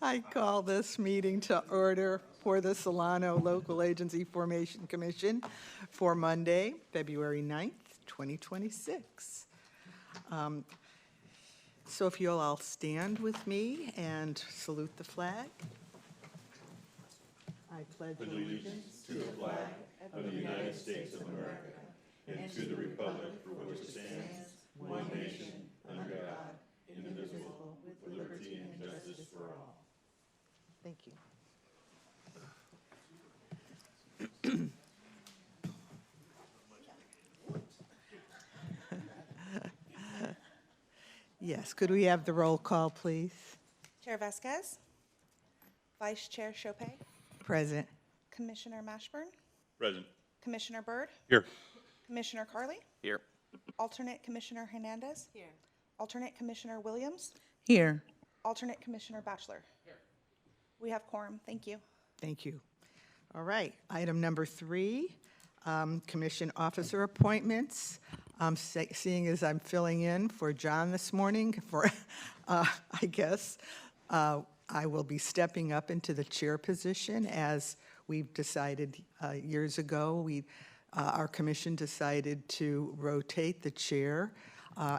I call this meeting to order for the Solano Local Agency Formation Commission for Monday, February 9th, 2026. So if you'll all stand with me and salute the flag. I pledge allegiance to the flag of the United States of America and to the republic for which it stands, one nation, under God, indivisible, with liberty and justice for all. Thank you. Yes, could we have the roll call, please? Chair Vasquez, Vice Chair Chopay, Present. Commissioner Mashburn, Present. Commissioner Byrd, Here. Commissioner Carley, Here. Alternate Commissioner Hernandez, here. Alternate Commissioner Williams, Here. Alternate Commissioner Batchelor. Here. We have quorum. Thank you. Thank you. All right, item number 3, commission officer appointments. Seeing as I'm filling in for John this morning, for I guess I will be stepping up into the chair position as we've decided years ago. Our commission decided to rotate the chair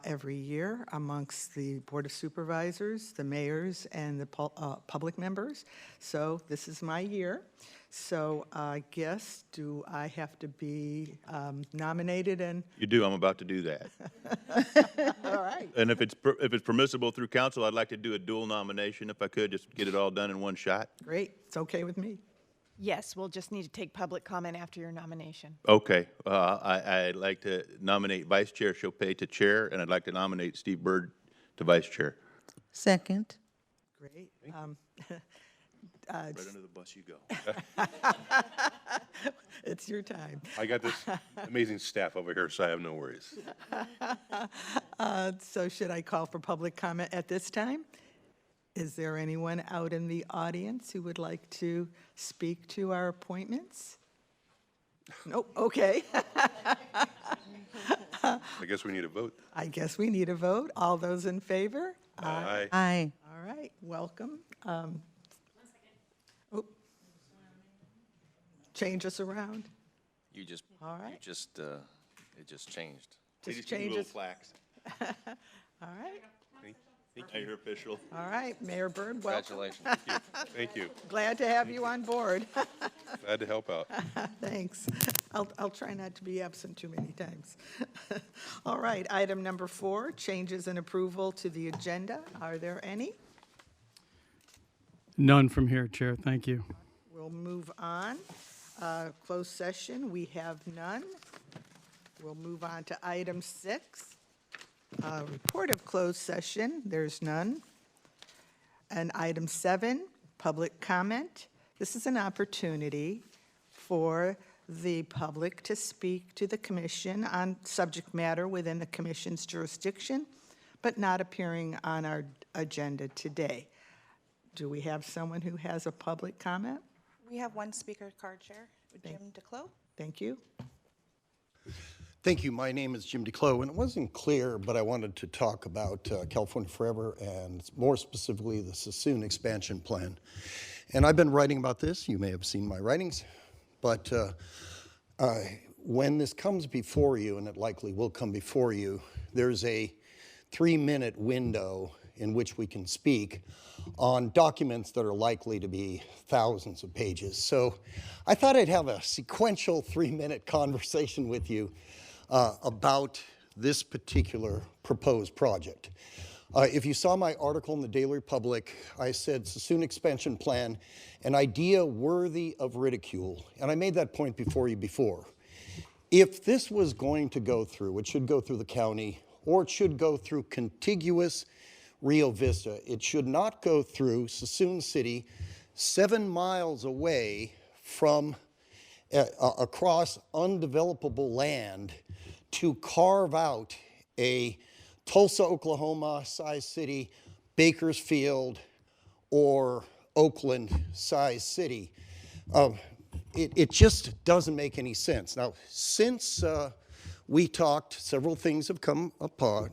every year amongst the Board of Supervisors, the mayors, and the public members. So this is my year. So I guess, do I have to be nominated and? You do. I'm about to do that. All right. And if it's permissible through council, I'd like to do a dual nomination if I could, just get it all done in one shot. Great. It's okay with me. Yes, we'll just need to take public comment after your nomination. Okay. I'd like to nominate Vice Chair Chopay to chair, and I'd like to nominate Steve Byrd to vice chair. Second. Great. Right under the bus you go. It's your time. I got this amazing staff over here, so I have no worries. So should I call for public comment at this time? Is there anyone out in the audience who would like to speak to our appointments? Nope, okay. I guess we need a vote. I guess we need a vote. All those in favor? Aye. Aye. All right, welcome. Change us around. You just, All right. it just changed. Just Give me a little changes. flax. All right, Mayor official. all right. Mayor Byrd, welcome. Congratulations. Thank you. Glad to have you on board. Glad to help out. Thanks. I'll try not to be absent too many times. All right, item number 4, changes and approval to the agenda. Are there any? None from here, Chair. Thank you. We'll move on. Closed session, we have none. We'll move on to item 6. Report of closed session, there's none. And item 7, public comment. This is an opportunity for the public to speak to the commission on subject matter within the commission's jurisdiction, but not appearing on our agenda today. Do we have someone who has a public comment? We have one speaker card, Chair, Jim DeClos. Thank you. Thank you. My name is Jim DeClos, and it wasn't clear, but I wanted to talk about California Forever and more specifically the Sassoon expansion plan. And I've been writing about this. You may have seen my writings, but when this comes before you, and it likely will come before you, there's a 3-minute window in which we can speak on documents that are likely to be thousands of pages. So I thought I'd have a sequential 3-minute conversation with you about this particular proposed project. If you saw my article in the Daily Republic, I said Sassoon expansion plan, an idea worthy of ridicule. And I made that point before you before. If this was going to go through, it should go through the county, or it should go through contiguous Rio Vista. It should not go through Sassoon City, 7 miles away from across undevelopable land to carve out a Tulsa, Oklahoma size city, Bakersfield, or Oakland size city. It just doesn't make any sense. Now, since we talked, several things have come apart.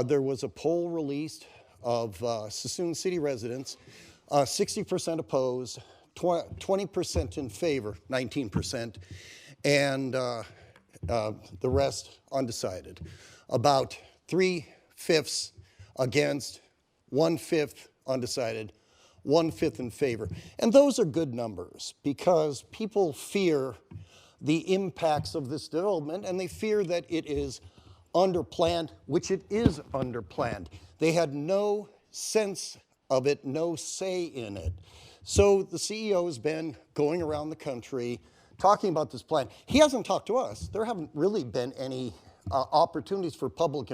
There was a poll released of Sassoon City residents, 60% opposed, 20% in favor, 19%, and the rest undecided. About 3/5 against, 1/5 undecided, 1/5 in favor. And those are good numbers because people fear the impacts of this development and they fear that it is underplanned, which it is underplanned. They had no sense of it, no say in it. So the CEO has been going around the country talking about this plan. He hasn't talked to us. There haven't really been any opportunities for public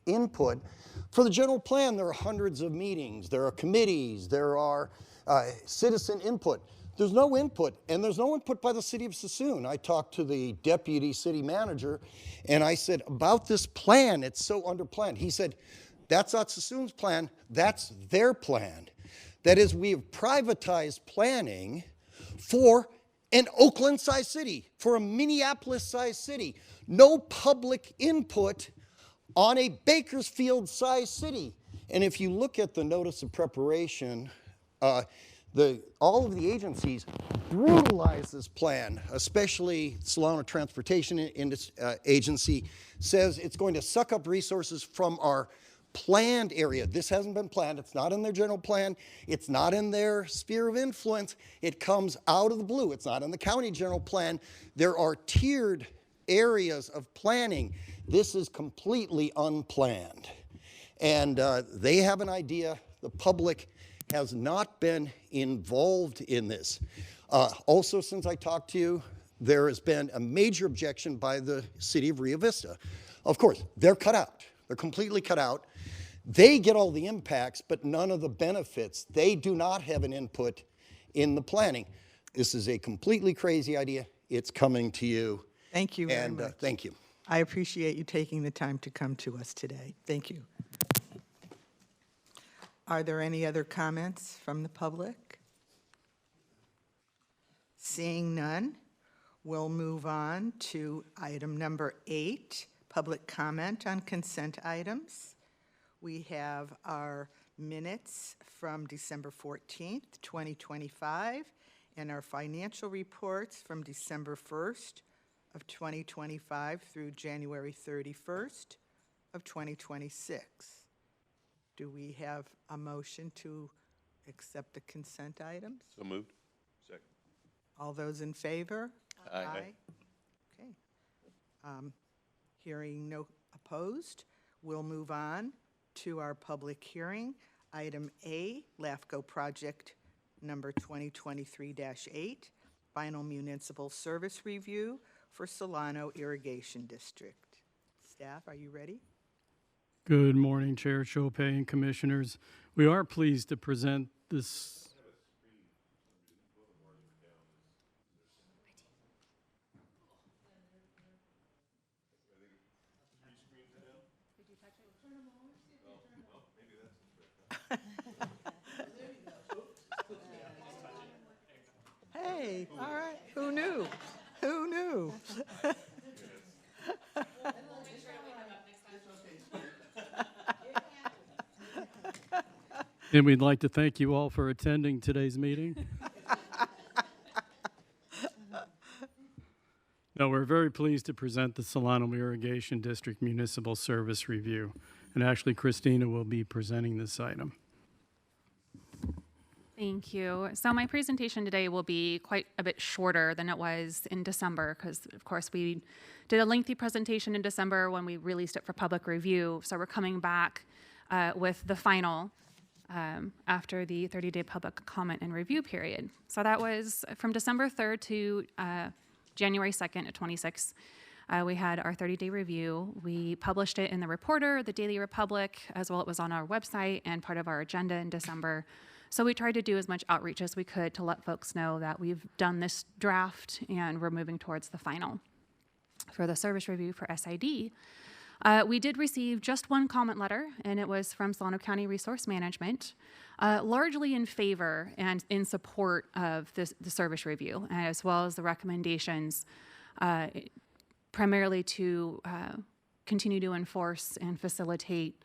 input. For the general plan, there are hundreds of meetings, there are committees, there are citizen input. There's no input, and there's no input by the city of Sassoon. I talked to the deputy city manager, and I said, about this plan, it's so underplanned. He said, that's not Sassoon's plan, that's their plan. That is, we have privatized planning for an Oakland-sized city, for a Minneapolis-sized city. No public input on a Bakersfield-sized city. And if you look at the notice of preparation, all of the agencies brutalize this plan, especially Solano Transportation Agency says it's going to suck up resources from our planned area. This hasn't been planned. It's not in their general plan. It's not in their sphere of influence. It comes out of the blue. It's not in the county general plan. There are tiered areas of planning. This is completely unplanned. And they have an idea. The public has not been involved in this. Also, since I talked to you, there has been a major objection by the city of Rio Vista. Of course, they're cut out. They're completely cut out. They get all the impacts, but none of the benefits. They do not have an input in the planning. This is a completely crazy idea. It's coming to you. Thank you very much. Thank you. I appreciate you taking the time to come to us today. Thank you. Are there any other comments from the public? Seeing none, we'll move on to item number 8, public comment on consent items. We have our minutes from December 14th, 2025, and our financial reports from December 1st of 2025 through January 31st of 2026. Do we have a motion to accept the consent items? So moved. Second. All those in favor? Aye. Okay. Hearing no opposed, we'll move on to our public hearing. Item A, LAFCO project number 2023-8, final municipal service review for Solano Irrigation District. Staff, are you ready? Good morning, Chair Chopay and Commissioners. We are pleased to present this. Hey, all right. Who knew? Who knew? And we'd like to thank you all for attending today's meeting. No, we're very pleased to present the Solano Irrigation District Municipal Service Review. And actually, Christina will be presenting this item. Thank you. So my presentation today will be quite a bit shorter than it was in December because, of course, we did a lengthy presentation in December when we released it for public review. So we're coming back with the final after the 30-day public comment and review period. So that was from December 3rd to January 2nd of 26. We had our 30-day review. We published it in the Reporter, the Daily Republic, as well. It was on our website and part of our agenda in December. So we tried to do as much outreach as we could to let folks know that we've done this draft and we're moving towards the final. For the service review for SID, we did receive just one comment letter, and it was from Solano County Resource Management, largely in favor and in support of the service review, as well as the recommendations primarily to continue to enforce and facilitate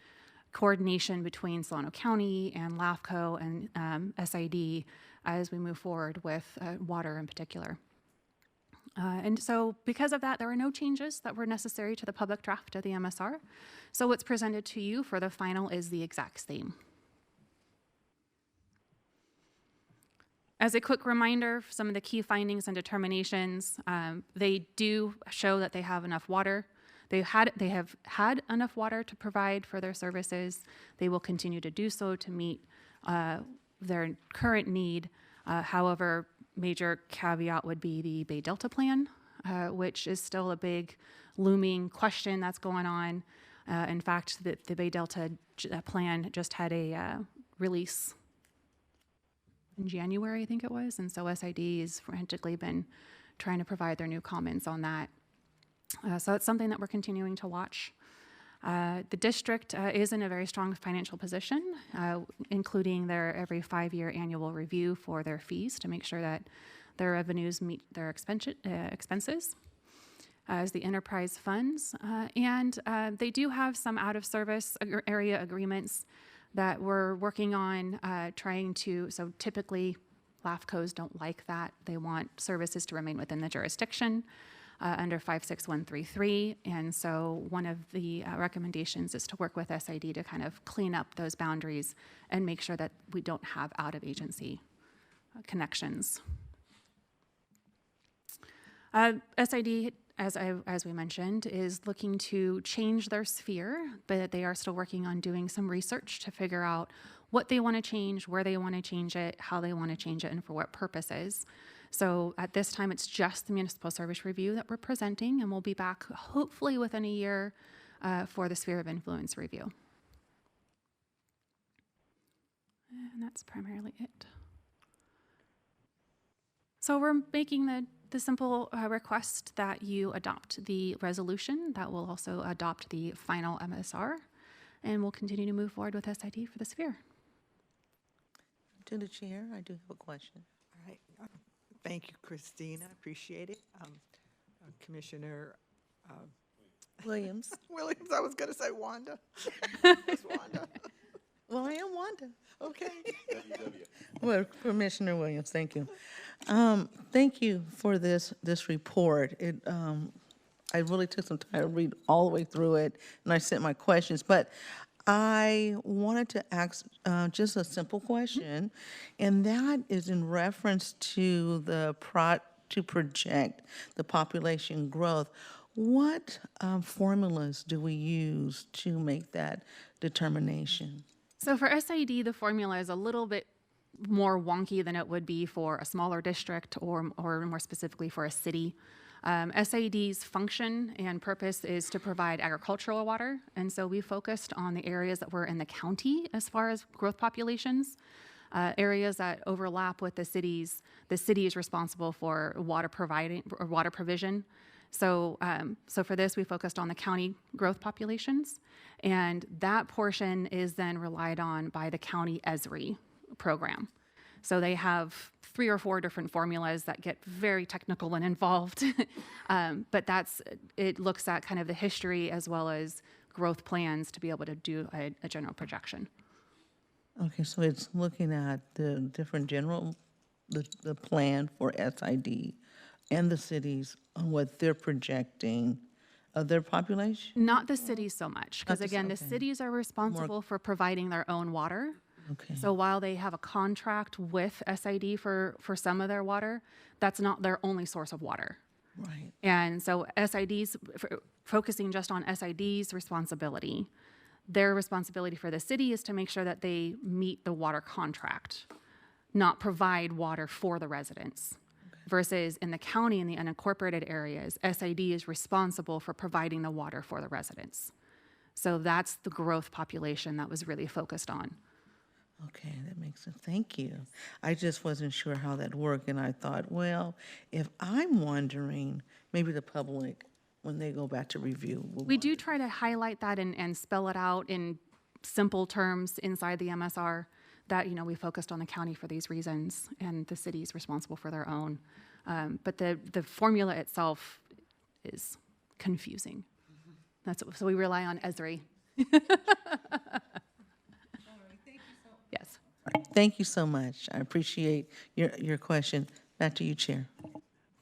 coordination between Solano County and LAFCO and SID as we move forward with water in particular. And so because of that, there were no changes that were necessary to the public draft of the MSR. So what's presented to you for the final is the exact same. As a quick reminder, some of the key findings and determinations, they do show that they have enough water. They have had enough water to provide for their services. They will continue to do so to meet their current need. However, major caveat would be the Bay Delta plan, which is still a big looming question that's going on. In fact, the Bay Delta plan just had a release in January, I think it was, and so SID has frantically been trying to provide their new comments on that. So it's something that we're continuing to watch. The district is in a very strong financial position, including their every 5-year annual review for their fees to make sure that their revenues meet their expenses as the enterprise funds. And they do have some out-of-service area agreements that we're working on trying to, so typically LAFCOs don't like that. They want services to remain within the jurisdiction under 56133. And so one of the recommendations is to work with SID to kind of clean up those boundaries and make sure that we don't have out-of-agency connections. SID, as we mentioned, is looking to change their sphere, but they are still working on doing some research to figure out what they want to change, where they want to change it, how they want to change it, and for what purposes. So at this time, it's just the municipal service review that we're presenting, and we'll be back hopefully within a year for the sphere of influence review. And that's primarily it. So we're making the simple request that you adopt the resolution that will also adopt the final MSR, and we'll continue to move forward with SID for the sphere. To the chair, I do have a question. All right. Thank you, Christina. Appreciate it. Commissioner Williams. Williams, I was going to say Wanda. It's Wanda. Well, I am Wanda. Okay. Well, Commissioner Williams, thank you. Thank you for this report. I really took some time to read all the way through it, and I sent my questions, but I wanted to ask just a simple question, and that is in reference to to project the population growth. What formulas do we use to make that determination? So for SID, the formula is a little bit more wonky than it would be for a smaller district or more specifically for a city. SID's function and purpose is to provide agricultural water, and so we focused on the areas that were in the county as far as growth populations. Areas that overlap with the cities. The city is responsible for water provision. So, so for this, we focused on the county growth populations, and that portion is then relied on by the county ESRI program. So they have 3 or 4 different formulas that get very technical and involved, but it looks at kind of the history as well as growth plans to be able to do a general projection. Okay, so it's looking at the different the plan for SID and the cities on what they're projecting of their population? Not the cities so much, because again, the okay. cities are responsible for providing their own water. Okay. So while they have a contract with SID for some of their water, that's not their only source of water. Right. And so SID's, focusing just on SID's responsibility, their responsibility for the city is to make sure that they meet the water contract, not provide water for the residents. Versus in the county and the unincorporated areas, SID is responsible for providing the water for the residents. So that's the growth population that was really focused on. Okay, that makes sense. Thank you. I just wasn't sure how that worked, and I thought, well, if I'm wondering, maybe the public, when they go back to review, will We do try to highlight that and spell it out in simple terms inside the MSR that, you know, we focused on the county for these reasons and the city is responsible for their own. But the formula itself is confusing. So we rely on ESRI. Thank you so much. I appreciate your question. Back to you, Chair.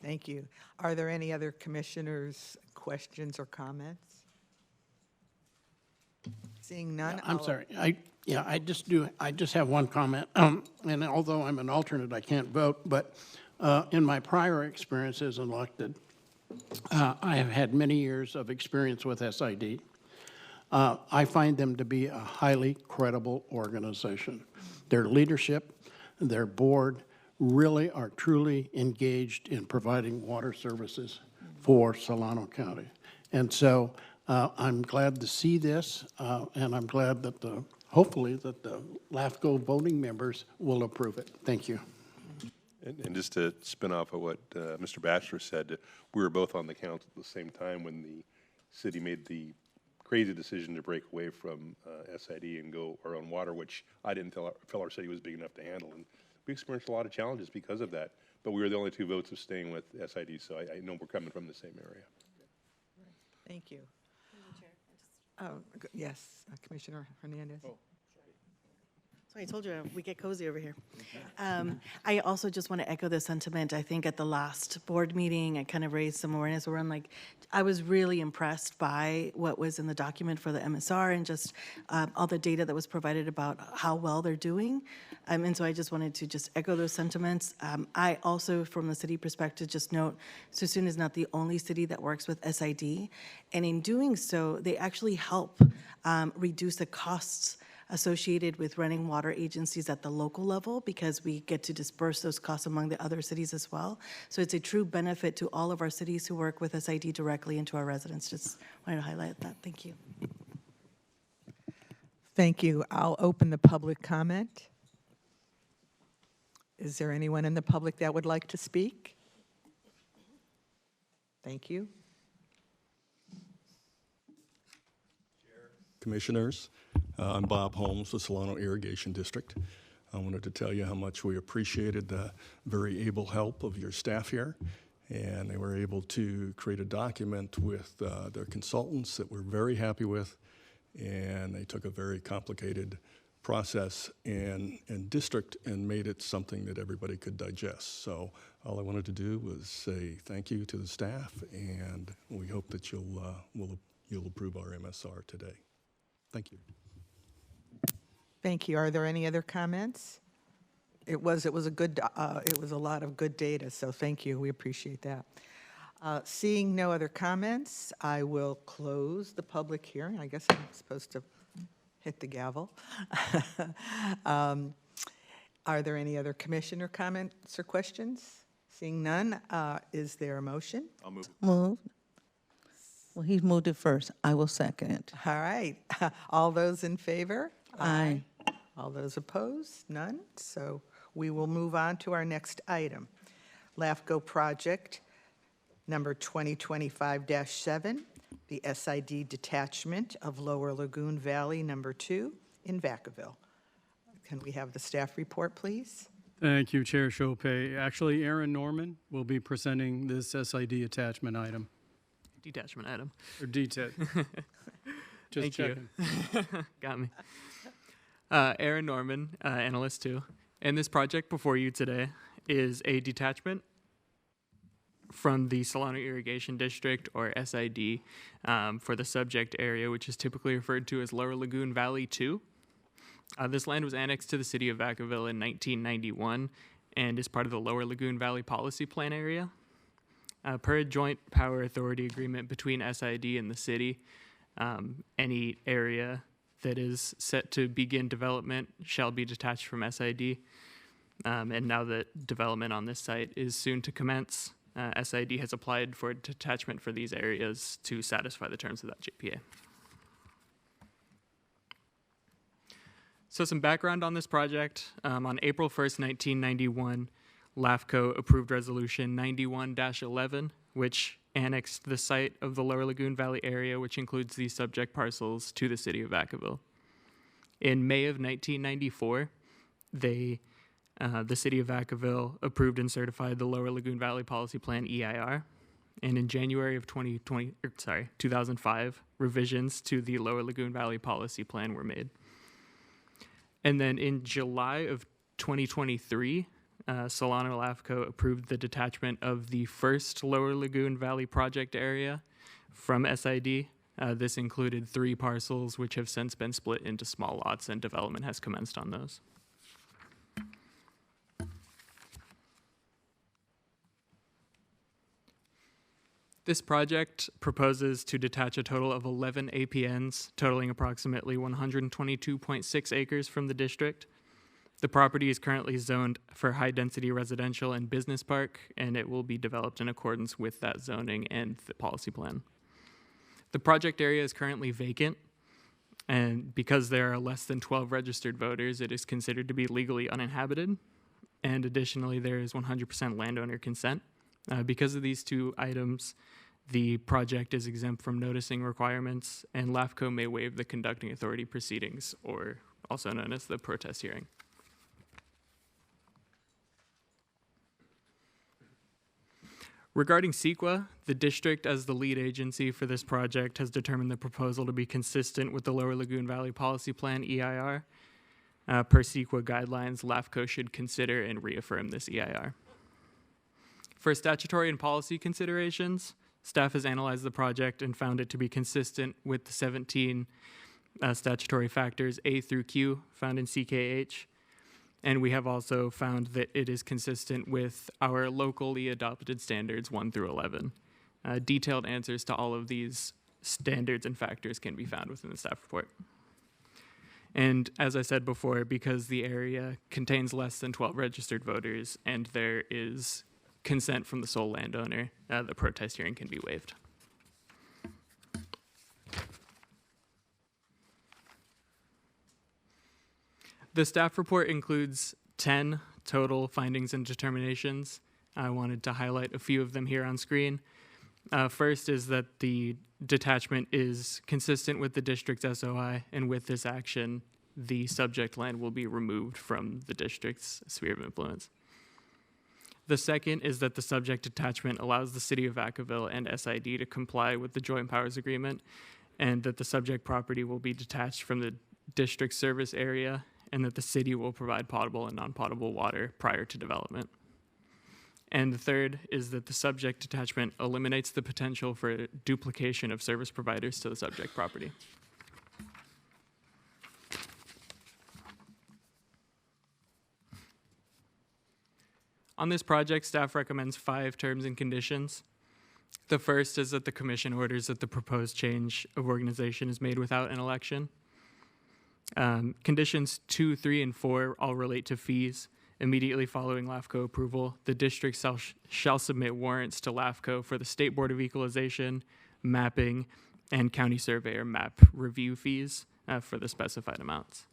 Thank you. Are there any other commissioners' questions or comments? Seeing none, I'm I'll- sorry. I just have one comment. And although I'm an alternate, I can't vote, but in my prior experience as elected, I have had many years of experience with SID. I find them to be a highly credible organization. Their leadership, their board really are truly engaged in providing water services for Solano County. And so I'm glad to see this, and I'm glad that hopefully that the LAFCO voting members will approve it. Thank you. And just to spin off of what Mr. Batchelor said, we were both on the council at the same time when the city made the crazy decision to break away from SID and go our own water, which I didn't feel our city was big enough to handle. And we experienced a lot of challenges because of that. But we were the only 2 votes of staying with SID, so I know we're coming from the same area. Thank you. Yes, Commissioner Hernandez. So I told you, we get cozy over here. I also just want to echo the sentiment. I think at the last board meeting, I kind of raised some awareness around, like, I was really impressed by what was in the document for the MSR and just all the data that was provided about how well they're doing. And so I just wanted to just echo those sentiments. I also, from the city perspective, just note, Suisun is not the only city that works with SID. And in doing so, they actually help reduce the costs associated with running water agencies at the local level, because we get to disperse those costs among the other cities as well. So it's a true benefit to all of our cities who work with SID directly and to our residents. Just wanted to highlight that. Thank you. Thank you. I'll open the public comment. Is there anyone in the public that would like to speak? Thank you. Commissioners, I'm Bob Holmes, the Solano Irrigation District. I wanted to tell you how much we appreciated the very able help of your staff here. And they were able to create a document with their consultants that we're very happy with. And they took a very complicated process and district and made it something that everybody could digest. So all I wanted to do was say thank you to the staff, and we hope that you'll approve our MSR today. Thank you. Thank you. Are there any other comments? It was a lot of good data, so thank you. We appreciate that. Seeing no other comments, I will close the public hearing. I guess I'm supposed to hit the gavel. Are there any other commissioner comments or questions? Seeing none, is there a motion? I'll move. Moved. Well, he's moved it first. I will second it. All right. All those in favor? Aye. All those opposed? None. So we will move on to our next item. LAFCO project number 2025-7, the SID detachment of Lower Lagoon Valley number 2 in Vacaville. Can we have the staff report, please? Thank you, Chair Chopay. Actually, Aaron Norman will be presenting this SID attachment item, Detachment item. or DTAT. Just Thank you. checking. Got me. Aaron Norman, Analyst 2. And this project before you today is a detachment from the Solano Irrigation District, or SID, for the subject area, which is typically referred to as Lower Lagoon Valley 2. This land was annexed to the city of Vacaville in 1991 and is part of the Lower Lagoon Valley Policy Plan area. Per a joint power authority agreement between SID and the city, any area that is set to begin development shall be detached from SID. And now that development on this site is soon to commence, SID has applied for detachment for these areas to satisfy the terms of that JPA. So some background on this project. On April 1st, 1991, LAFCO approved Resolution 91-11, which annexed the site of the Lower Lagoon Valley area, which includes these subject parcels, to the city of Vacaville. In May of 1994, the city of Vacaville approved and certified the Lower Lagoon Valley Policy Plan, EIR. And in January of 2005, revisions to the Lower Lagoon Valley Policy Plan were made. And then in July of 2023, Solano LAFCO approved the detachment of the first Lower Lagoon Valley project area from SID. This included 3 parcels, which have since been split into small lots, and development has commenced on those. This project proposes to detach a total of 11 APNs, totaling approximately 122.6 acres from the district. The property is currently zoned for high-density residential and business park, and it will be developed in accordance with that zoning and the policy plan. The project area is currently vacant, and because there are less than 12 registered voters, it is considered to be legally uninhabited. And additionally, there is 100% landowner consent. Because of these 2 items, the project is exempt from noticing requirements, and LAFCO may waive the conducting authority proceedings, or also known as the protest hearing. Regarding CEQA, the district, as the lead agency for this project, has determined the proposal to be consistent with the Lower Lagoon Valley Policy Plan, EIR. Per CEQA guidelines, LAFCO should consider and reaffirm this EIR. For statutory and policy considerations, staff has analyzed the project and found it to be consistent with the 17 statutory factors A through Q found in CKH. And we have also found that it is consistent with our locally adopted standards 1 through 11. Detailed answers to all of these standards and factors can be found within the staff report. And as I said before, because the area contains less than 12 registered voters and there is consent from the sole landowner, the protest hearing can be waived. The staff report includes 10 total findings and determinations. I wanted to highlight a few of them here on screen. First is that the detachment is consistent with the district's SOI, and with this action, the subject land will be removed from the district's sphere of influence. The second is that the subject detachment allows the City of Vacaville and SID to comply with the Joint Powers Agreement, and that the subject property will be detached from the district service area, and that the city will provide potable and non-potable water prior to development. And the third is that the subject detachment eliminates the potential for duplication of service providers to the subject property. On this project, staff recommends 5 terms and conditions. The first is that the commission orders that the proposed change of organization is made without an election. Conditions 2, 3, and 4 all relate to fees. Immediately following LAFCO approval, the district shall submit warrants to LAFCO for the State Board of Equalization, mapping, and county surveyor map review fees for the specified amounts.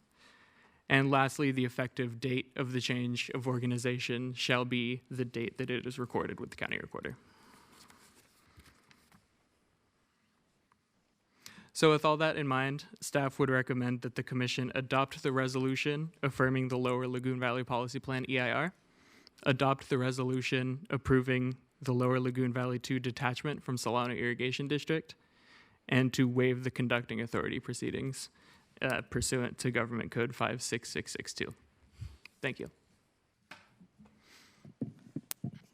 And lastly, the effective date of the change of organization shall be the date that it is recorded with the county recorder. So with all that in mind, staff would recommend that the commission adopt the resolution affirming the Lower Lagoon Valley Policy Plan EIR, adopt the resolution approving the Lower Lagoon Valley 2 detachment from Solano Irrigation District, and to waive the conducting authority proceedings pursuant to Government Code 56662. Thank you.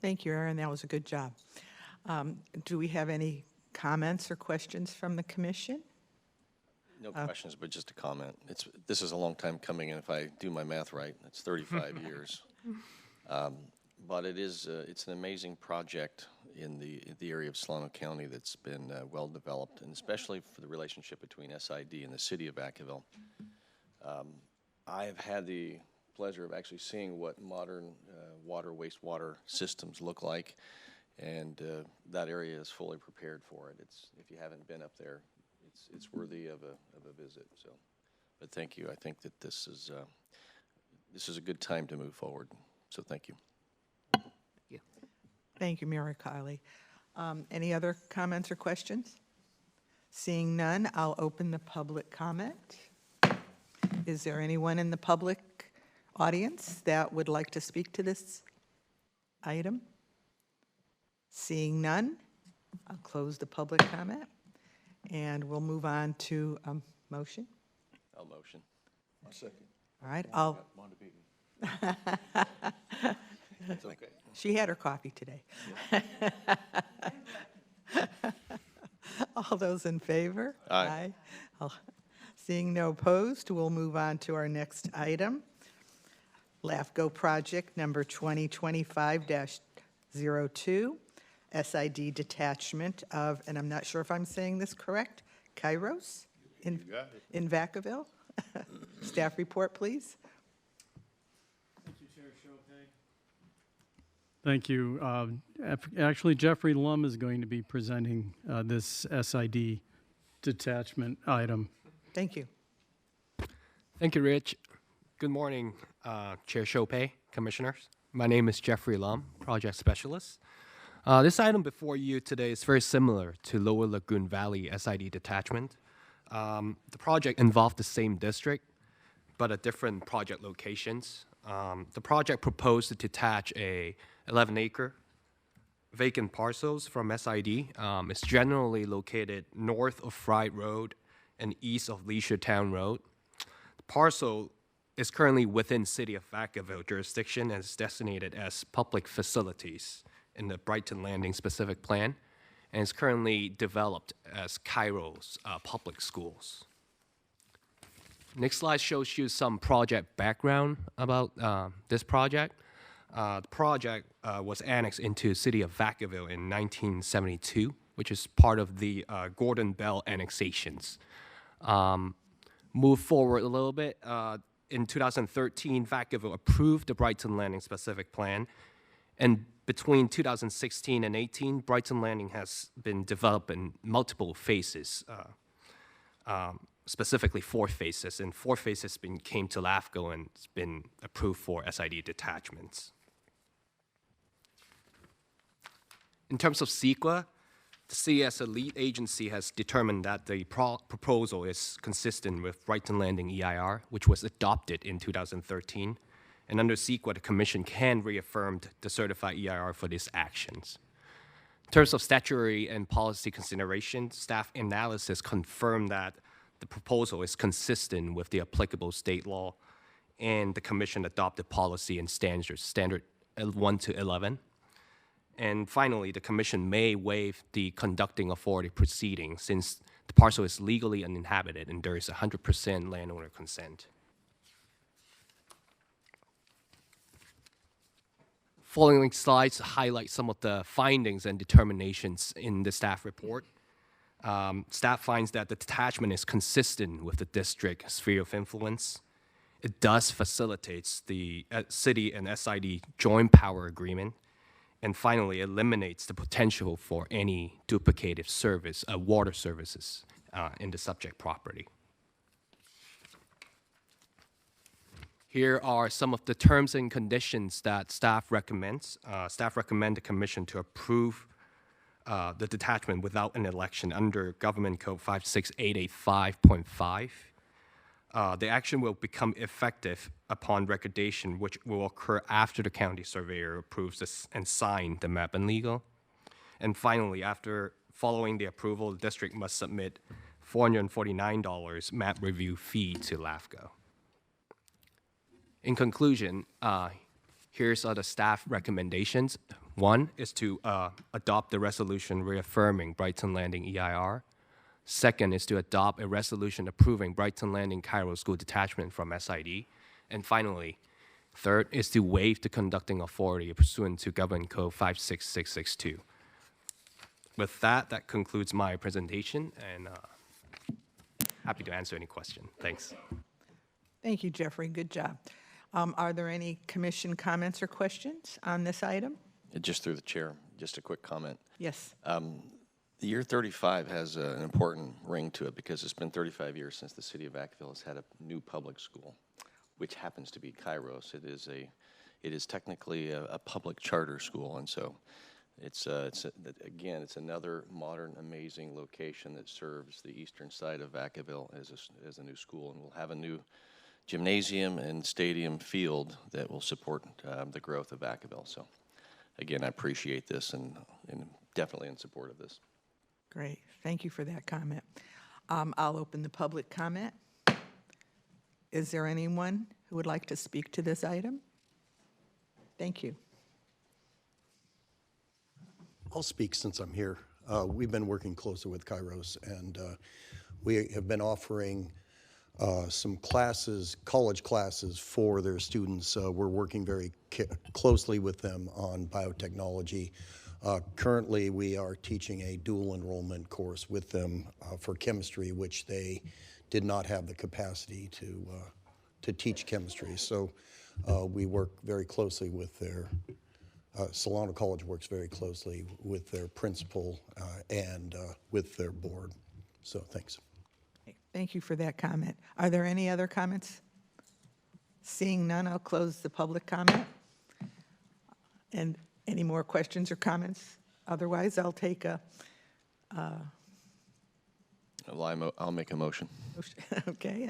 Thank you, Aaron. That was a good job. Do we have any comments or questions from the commission? No questions, but just a comment. This is a long time coming, and if I do my math right, it's 35 years. But it's an amazing project in the area of Solano County that's been well developed, and especially for the relationship between SID and the City of Vacaville. I have had the pleasure of actually seeing what modern wastewater systems look like, and that area is fully prepared for it. If you haven't been up there, it's worthy of a visit. So, but thank you. I think that this is a good time to move forward. So thank you. Thank you, Mira Kiley. Any other comments or questions? Seeing none, I'll open the public comment. Is there anyone in the public audience that would like to speak to this item? Seeing none, I'll close the public comment, and we'll move on to a motion. I'll motion. All right, I'll It's okay. She had her coffee today. All those in favor? Aye. All- Seeing no opposed, we'll move on to our next item. LAFCO project number 2025-02, SID detachment of, and I'm not sure if I'm saying this correct, Kairos in Vacaville. Staff report, please. Thank you. Actually, Jeffrey Lum is going to be presenting this SID detachment item. Thank you. Thank you, Rich. Good morning, Chair Chopay, Commissioners. My name is Jeffrey Lum, Project Specialist. This item before you today is very similar to Lower Lagoon Valley SID detachment. The project involved the same district, but at different project locations. The project proposed to detach a 11-acre vacant parcels from SID. It's generally located north of Fried Road and east of Leisure Town Road. The parcel is currently within City of Vacaville jurisdiction and is designated as public facilities in the Brighton Landing specific plan, and is currently developed as Kairos public schools. Next slide shows you some project background about this project. The project was annexed into City of Vacaville in 1972, which is part of the Gordon Bell annexations. Move forward a little bit. In 2013, Vacaville approved the Brighton Landing specific plan, and between 2016 and 18, Brighton Landing has been developed in multiple phases. Specifically 4 phases, and 4 phases came to LAFCO and it's been approved for SID detachments. In terms of CEQA, the city as a lead agency has determined that the proposal is consistent with Brighton Landing EIR, which was adopted in 2013. And under CEQA, the Commission can reaffirm the certified EIR for these actions. In terms of statutory and policy considerations, staff analysis confirmed that the proposal is consistent with the applicable state law, and the Commission adopted policy and standards, standard 1 to 11. And finally, the Commission may waive the conducting authority proceeding since the parcel is legally uninhabited and there is 100% landowner consent. Following slides highlight some of the findings and determinations in the staff report. Staff finds that the detachment is consistent with the district sphere of influence. It thus facilitates the city and SID joint power agreement, and finally eliminates the potential for any duplicative service, water services in the subject property. Here are some of the terms and conditions that staff recommends. Staff recommend the Commission to approve the detachment without an election under Government Code 56885.5. The action will become effective upon recordation, which will occur after the county surveyor approves this and sign the map and legal. And finally, following the approval, the district must submit $449 map review fee to LAFCO. In conclusion, here's the staff recommendations. 1 is to adopt the resolution reaffirming Brighton Landing EIR. 2nd is to adopt a resolution approving Brighton Landing Cairo School detachment from SID. And finally, 3rd is to waive the conducting authority pursuant to Government Code 56662. With that, that concludes my presentation, and happy to answer any question. Thanks. Thank you, Jeffrey. Good job. Are there any commission comments or questions on this item? Just through the chair, just a quick comment. Yes. The year 35 has an important ring to it because it's been 35 years since the city of Vacaville has had a new public school, which happens to be Kairos. It is technically a public charter school, and so it's another modern, amazing location that serves the eastern side of Vacaville as a new school, and we'll have a new gymnasium and stadium field that will support the growth of Vacaville. So, again, I appreciate this and definitely in support of this. Great. Thank you for that comment. I'll open the public comment. Is there anyone who would like to speak to this item? Thank you. I'll speak since I'm here. We've been working closely with Kairos, and we have been offering some classes, college classes for their students. We're working very closely with them on biotechnology. Currently, we are teaching a dual enrollment course with them for chemistry, which they did not have the capacity to teach chemistry. So we work very closely with their Solano College works very closely with their principal and with their board. So thanks. Thank you for that comment. Are there any other comments? Seeing none, I'll close the public comment. And any more questions or comments? Otherwise, I'll take a I'll make a motion. okay.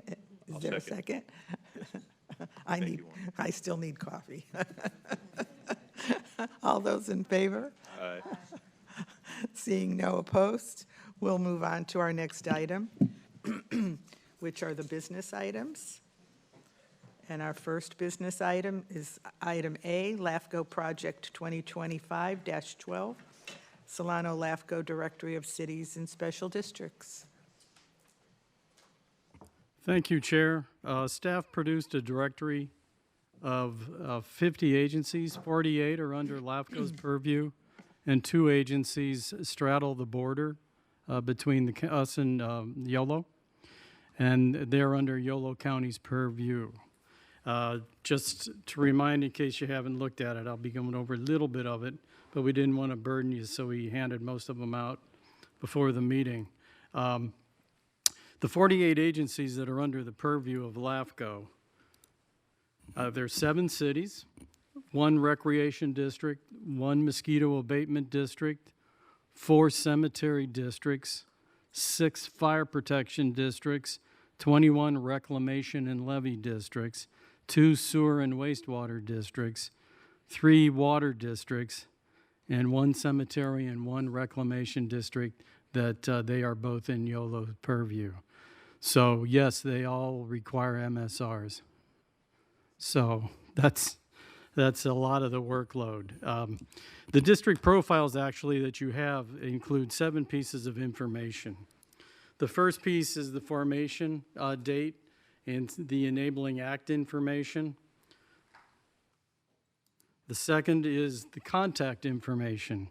Is there a second? I still need coffee. All those in favor? Aye. Seeing no opposed, we'll move on to our next item, which are the business items. And our first business item is item A, LAFCO Project 2025-12, Solano LAFCO Directory of Cities and Special Districts. Thank you, Chair. Staff produced a directory of 50 agencies. 48 are under LAFCO's purview, and 2 agencies straddle the border between us and Yolo, and they're under Yolo County's purview. Just to remind, in case you haven't looked at it, I'll be going over a little bit of it, but we didn't want to burden you, so we handed most of them out before the meeting. The 48 agencies that are under the purview of LAFCO, there's 7 cities, 1 recreation district, 1 mosquito abatement district, 4 cemetery districts, 6 fire protection districts, 21 reclamation and levee districts, 2 sewer and wastewater districts, 3 water districts, and 1 cemetery and 1 reclamation district that they are both in YOLO's purview. So yes, they all require MSRs. So that's a lot of the workload. The district profiles actually that you have include 7 pieces of information. The first piece is the formation date and the enabling act information. The second is the contact information.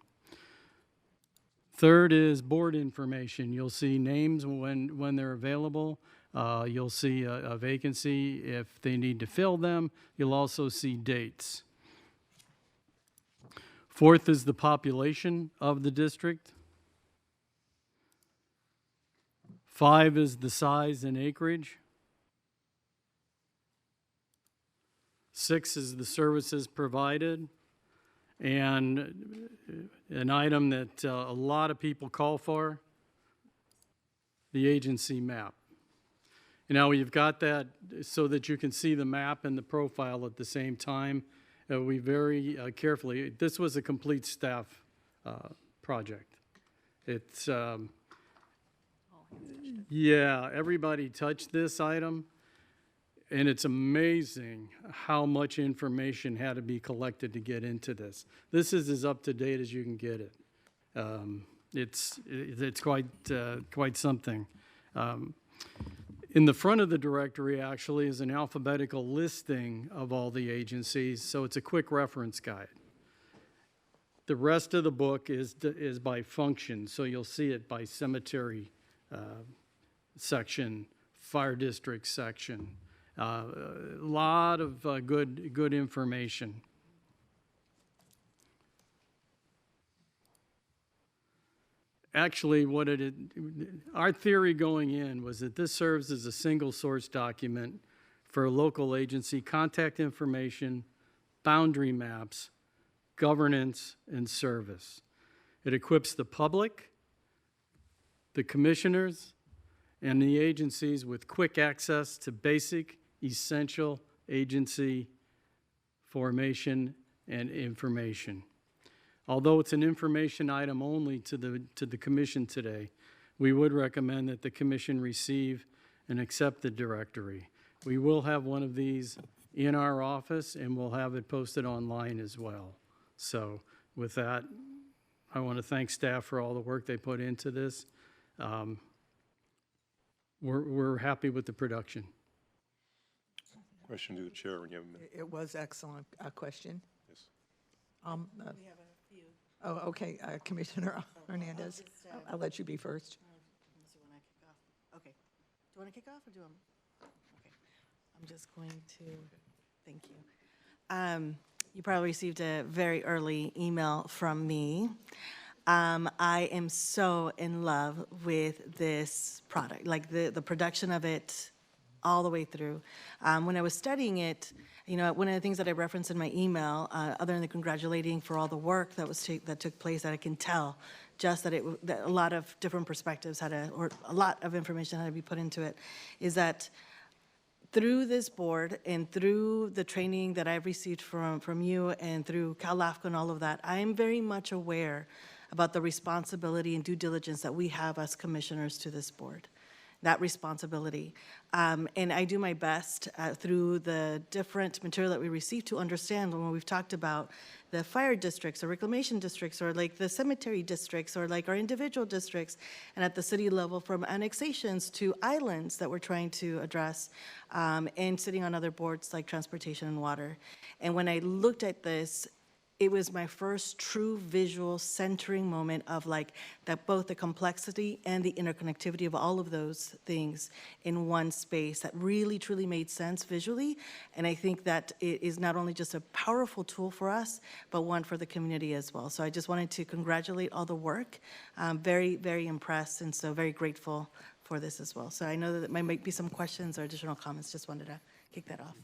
Third is board information. You'll see names when they're available. You'll see a vacancy if they need to fill them. You'll also see dates. Fourth is the population of the district. 5 is the size and acreage. 6 is the services provided. And an item that a lot of people call for, the agency map. Now you've got that so that you can see the map and the profile at the same time. We very carefully, this was a complete staff project. It's, yeah, everybody touched this item, and it's amazing how much information had to be collected to get into this. This is as up to date as you can get it. It's quite something. In the front of the directory actually is an alphabetical listing of all the agencies, so it's a quick reference guide. The rest of the book is by function, so you'll see it by cemetery section, fire district section. A lot of good information. Actually, our theory going in was that this serves as a single source document for a local agency, contact information, boundary maps, governance, and service. It equips the public, the commissioners, and the agencies with quick access to basic, essential agency formation and information. Although it's an information item only to the commission today, we would recommend that the commission receive and accept the directory. We will have one of these in our office, and we'll have it posted online as well. So with that, I want to thank staff for all the work they put into this. We're happy with the production. Question to the chair when you have a minute. It was excellent. Question? Yes. We have a few. Oh, okay, Commissioner Hernandez. I'll let you be first. So when I kick off, okay. Do you want to kick off or do I? Okay. I'm just going to, thank you. You probably received a very early email from me. I am so in love with this product, like the production of it all the way through. When I was studying it, you know, one of the things that I referenced in my email, other than the congratulating for all the work that took place, that I can tell just that that a lot of different perspectives or a lot of information had to be put into it, is that through this board and through the training that I've received from you and through Cal LAFCO and all of that, I am very much aware about the responsibility and due diligence that we have as commissioners to this board, that responsibility. And I do my best through the different material that we receive to understand when we've talked about the fire districts or reclamation districts or like the cemetery districts or like our individual districts, and at the city level from annexations to islands that we're trying to address, and sitting on other boards like transportation and water. And when I looked at this, it was my first true visual centering moment of like that both the complexity and the interconnectivity of all of those things in one space that really truly made sense visually. And I think that it is not only just a powerful tool for us, but one for the community as well. So I just wanted to congratulate all the work. I'm very, very impressed and so very grateful for this as well. So I know that there might be some questions or additional comments. Just wanted to kick that off.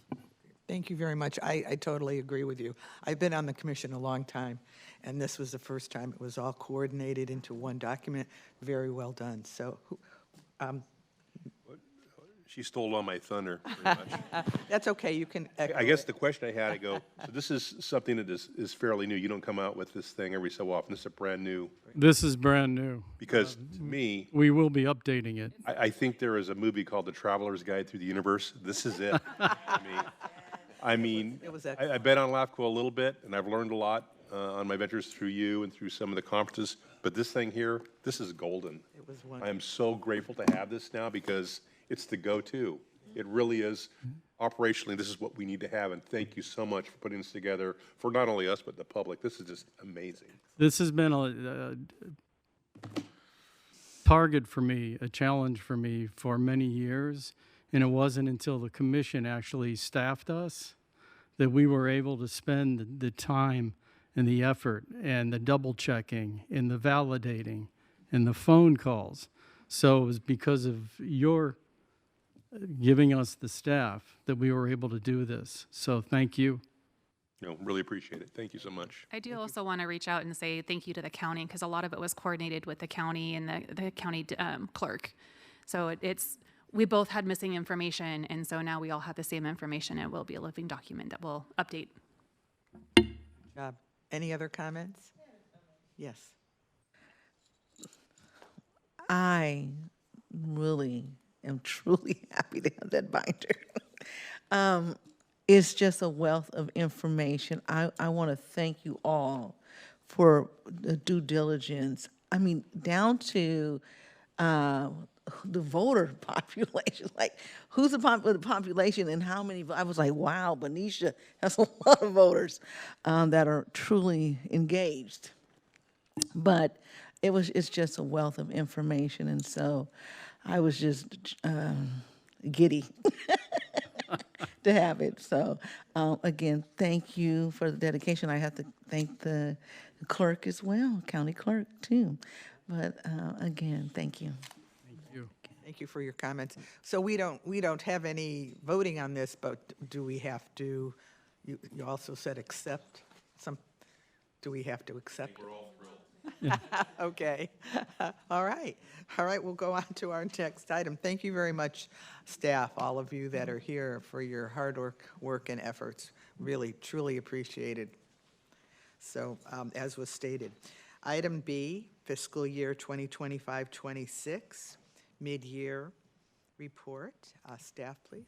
Thank you very much. I totally agree with you. I've been on the commission a long time, and this was the first time it was all coordinated into one document. Very well done. So, She stole all my thunder, pretty much. that's okay. You can echo I guess it. the question I had, so this is something that is fairly new. You don't come out with this thing every so often. This is a brand new, This is brand new. because to me, We will be updating it. I think there is a movie called The Traveler's Guide Through the Universe. This is it. I mean, It was I've been on LAFCO a little bit, and I've learned a lot on my ventures through you and through some of the conferences, but this thing here, this is golden. It was I wonderful. am so grateful to have this now because it's the go-to. It really is. Operationally, this is what we need to have, and thank you so much for putting this together for not only us, but the public. This is just amazing. This has been a target for me, a challenge for me for many years. And it wasn't until the commission actually staffed us that we were able to spend the time and the effort and the double checking and the validating and the phone calls. So it was because of your giving us the staff that we were able to do this. So thank you. Really appreciate it. Thank you so much. I do also want to reach out and say thank you to the county, because a lot of it was coordinated with the county and the county clerk. So we both had missing information, and so now we all have the same information. It will be a living document that will update. Job. Any other comments? Yes. I really am truly happy to have that binder. It's just a wealth of information. I want to thank you all for the due diligence. I mean, down to the voter population, like who's the population and how many. I was like, wow, Benicia has a lot of voters that are truly engaged. But it's just a wealth of information, and so I was just giddy to have it. So again, thank you for the dedication. I have to thank the clerk as well, county clerk too. But again, thank you. Thank you for your comments. So we don't have any voting on this, but do we have to, you also said accept some, do we have to accept? We're all thrilled. Okay. All right. We'll go on to our next item. Thank you very much, staff, all of you that are here, for your hard work and efforts. Really, truly appreciated. So as was stated, item B, fiscal year 2025-26, mid-year report. Staff, please.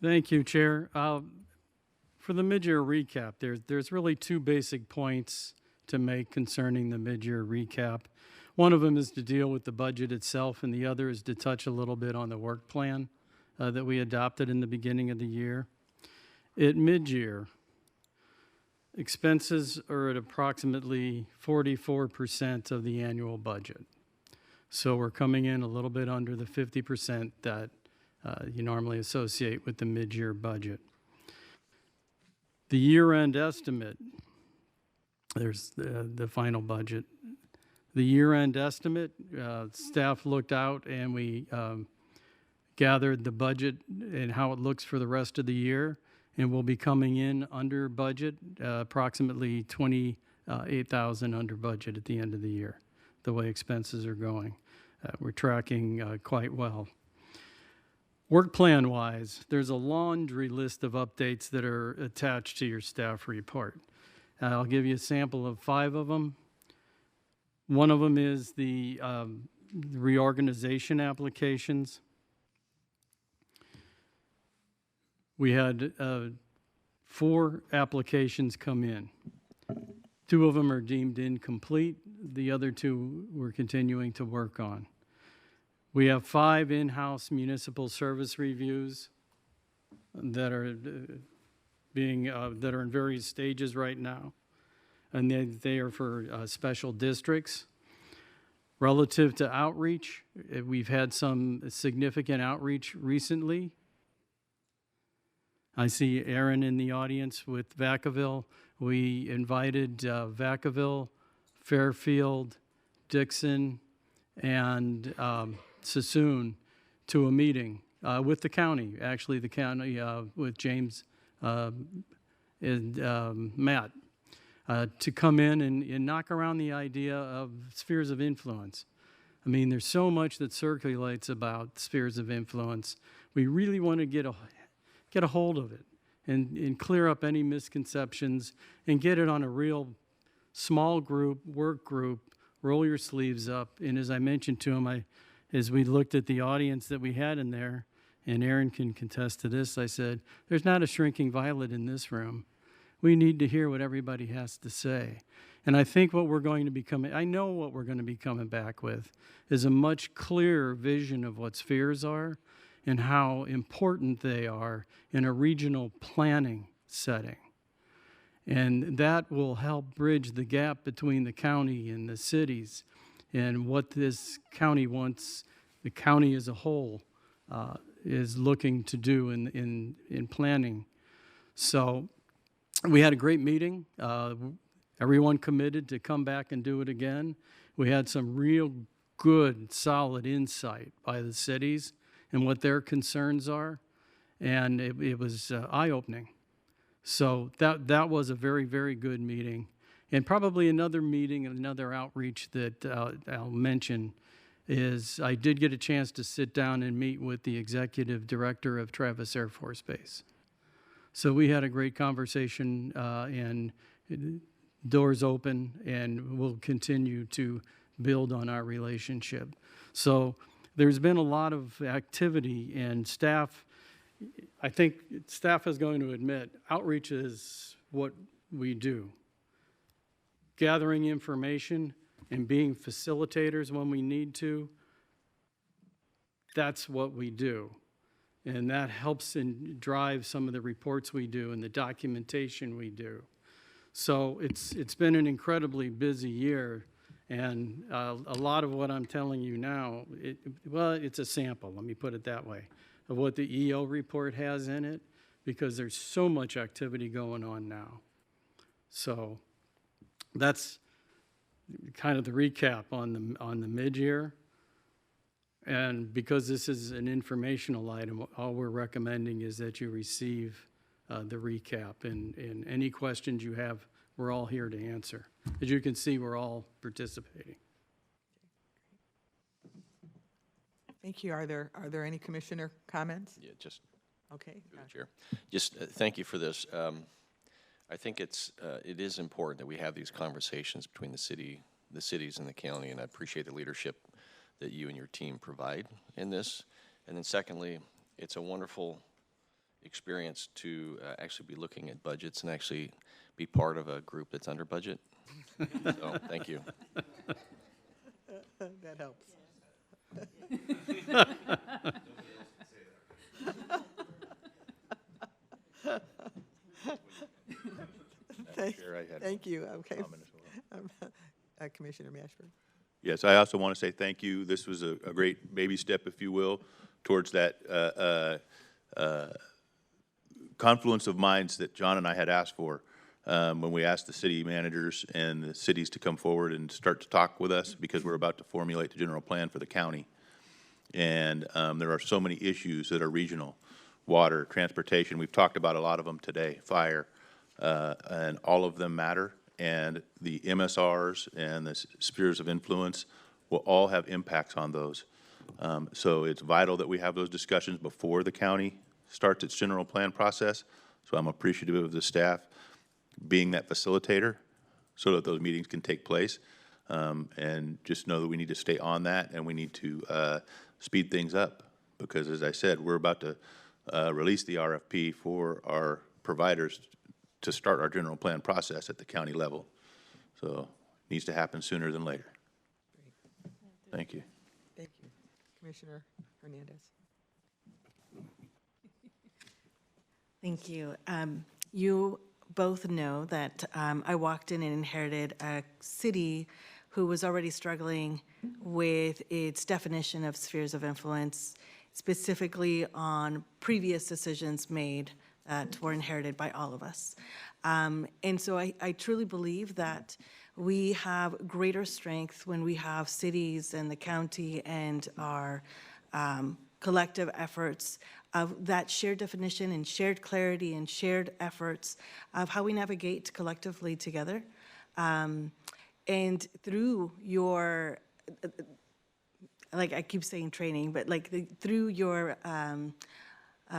Thank you, Chair. For the mid-year recap, there's really two basic points to make concerning the mid-year recap. One of them is to deal with the budget itself, and the other is to touch a little bit on the work plan that we adopted in the beginning of the year. At mid-year, expenses are at approximately 44% of the annual budget. So we're coming in a little bit under the 50% that you normally associate with the mid-year budget. The year-end estimate, there's the final budget. The year-end estimate, staff looked out and we gathered the budget and how it looks for the rest of the year, and we'll be coming in under budget, approximately $28,000 under budget at the end of the year, the way expenses are going. We're tracking quite well. Work plan wise, there's a laundry list of updates that are attached to your staff report. I'll give you a sample of 5 of them. One of them is the reorganization applications. We had 4 applications come in. 2 of them are deemed incomplete. The other 2 we're continuing to work on. We have 5 in-house municipal service reviews that are that are in various stages right now, and they are for special districts. Relative to outreach, we've had some significant outreach recently. I see Aaron in the audience with Vacaville. We invited Vacaville, Fairfield, Dixon, and Sassoon to a meeting with the county, actually the county with James and Matt, to come in and knock around the idea of spheres of influence. I mean, there's so much that circulates about spheres of influence. We really want to get a hold of it and clear up any misconceptions and get it on a real small group, work group, roll your sleeves up. And as I mentioned to him, as we looked at the audience that we had in there, and Aaron can contest to this, I said, there's not a shrinking violet in this room. We need to hear what everybody has to say. And I think what we're going to be I know what we're going to be coming back with is a much clearer vision of what spheres are and how important they are in a regional planning setting. And that will help bridge the gap between the county and the cities and what this county wants, the county as a whole is looking to do in planning. So we had a great meeting. Everyone committed to come back and do it again. We had some real good, solid insight by the cities and what their concerns are, and it was eye-opening. So that was a very, very good meeting. And probably another meeting, another outreach that I'll mention is I did get a chance to sit down and meet with the executive director of Travis Air Force Base. So we had a great conversation and doors open, and we'll continue to build on our relationship. So there's been a lot of activity, and staff, I think staff is going to admit, outreach is what we do. Gathering information and being facilitators when we need to, that's what we do. And that helps and drives some of the reports we do and the documentation we do. So it's been an incredibly busy year, and a lot of what I'm telling you now, it's a sample, let me put it that way, of what the EO report has in it, because there's so much activity going on now. So that's kind of the recap on the mid-year. And because this is an informational item, all we're recommending is that you receive the recap. And any questions you have, we're all here to answer. As you can see, we're all participating. Thank you. Are there any commissioner comments? Yeah, just Okay. through the chair. Just thank you for this. I think it is important that we have these conversations between the cities and the county, and I appreciate the leadership that you and your team provide in this. And then secondly, it's a wonderful experience to actually be looking at budgets and actually be part of a group that's under budget. So, thank you. That helps. Thank you. Okay. Commissioner Mashburn. Yes, I also want to say thank you. This was a great baby step, if you will, towards that confluence of minds that John and I had asked for when we asked the city managers and the cities to come forward and start to talk with us, because we're about to formulate the general plan for the county. And there are so many issues that are regional: water, transportation. We've talked about a lot of them today, fire, and all of them matter. And the MSRs and the spheres of influence will all have impacts on those. So it's vital that we have those discussions before the county starts its general plan process. So I'm appreciative of the staff being that facilitator so that those meetings can take place. And just know that we need to stay on that, and we need to speed things up, because, as I said, we're about to release the RFP for our providers to start our general plan process at the county level. So it needs to happen sooner than later. Thank you. Thank you. Commissioner Hernandez. Thank you. You both know that I walked in and inherited a city who was already struggling with its definition of spheres of influence, specifically on previous decisions made that were inherited by all of us. And so I truly believe that we have greater strength when we have cities and the county and our collective efforts of that shared definition and shared clarity and shared efforts of how we navigate collectively together. And through your, like I keep saying training, but like through your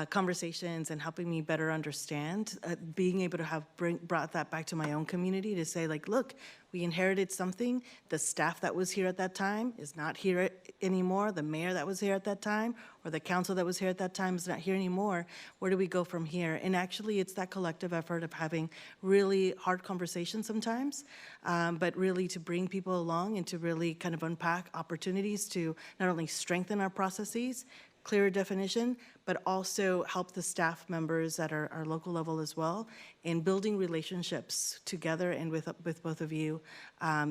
conversations and helping me better understand, being able to have brought that back to my own community to say, like, look, we inherited something. The staff that was here at that time is not here anymore. The mayor that was here at that time, or the council that was here at that time, is not here anymore. Where do we go from here? And actually, it's that collective effort of having really hard conversations sometimes, but really to bring people along and to really kind of unpack opportunities to not only strengthen our processes, clearer definition, but also help the staff members at our local level as well in building relationships together and with both of you,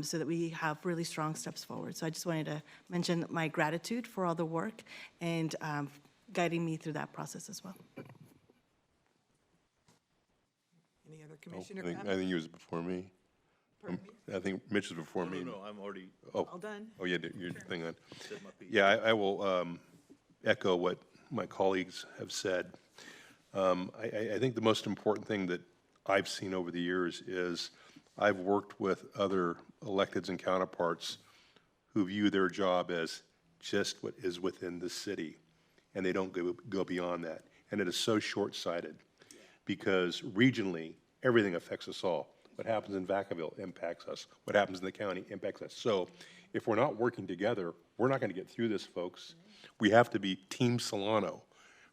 so that we have really strong steps forward. So I just wanted to mention my gratitude for all the work and guiding me through that process as well. Any other commissioner I comments? think he was before me. I think Mitch is before me. No, I'm already. All done? Oh, yeah, your thing on. Yeah, I will echo what my colleagues have said. I think the most important thing that I've seen over the years is I've worked with other electeds and counterparts who view their job as just what is within the city, and they don't go beyond that. And it is so short-sighted, because regionally, everything affects us all. What happens in Vacaville impacts us. What happens in the county impacts us. So if we're not working together, we're not going to get through this, folks. We have to be Team Solano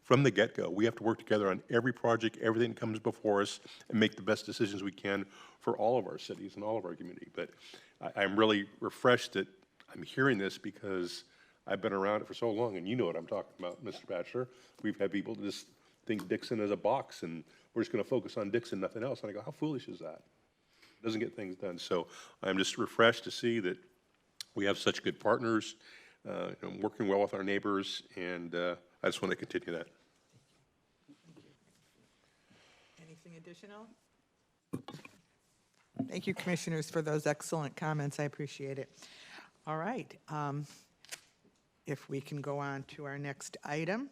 from the get-go. We have to work together on every project, everything that comes before us, and make the best decisions we can for all of our cities and all of our community. But I'm really refreshed that I'm hearing this, because I've been around it for so long, and you know what I'm talking about, Mr. Batchelor. We've had people just think Dixon is a box, and we're just going to focus on Dixon, nothing else. And I go, how foolish is that? It doesn't get things done. So I'm just refreshed to see that we have such good partners, and working well with our neighbors, and I just want to continue that. Anything additional? Thank you, commissioners, for those excellent comments. I appreciate it. All right. If we can go on to our next item,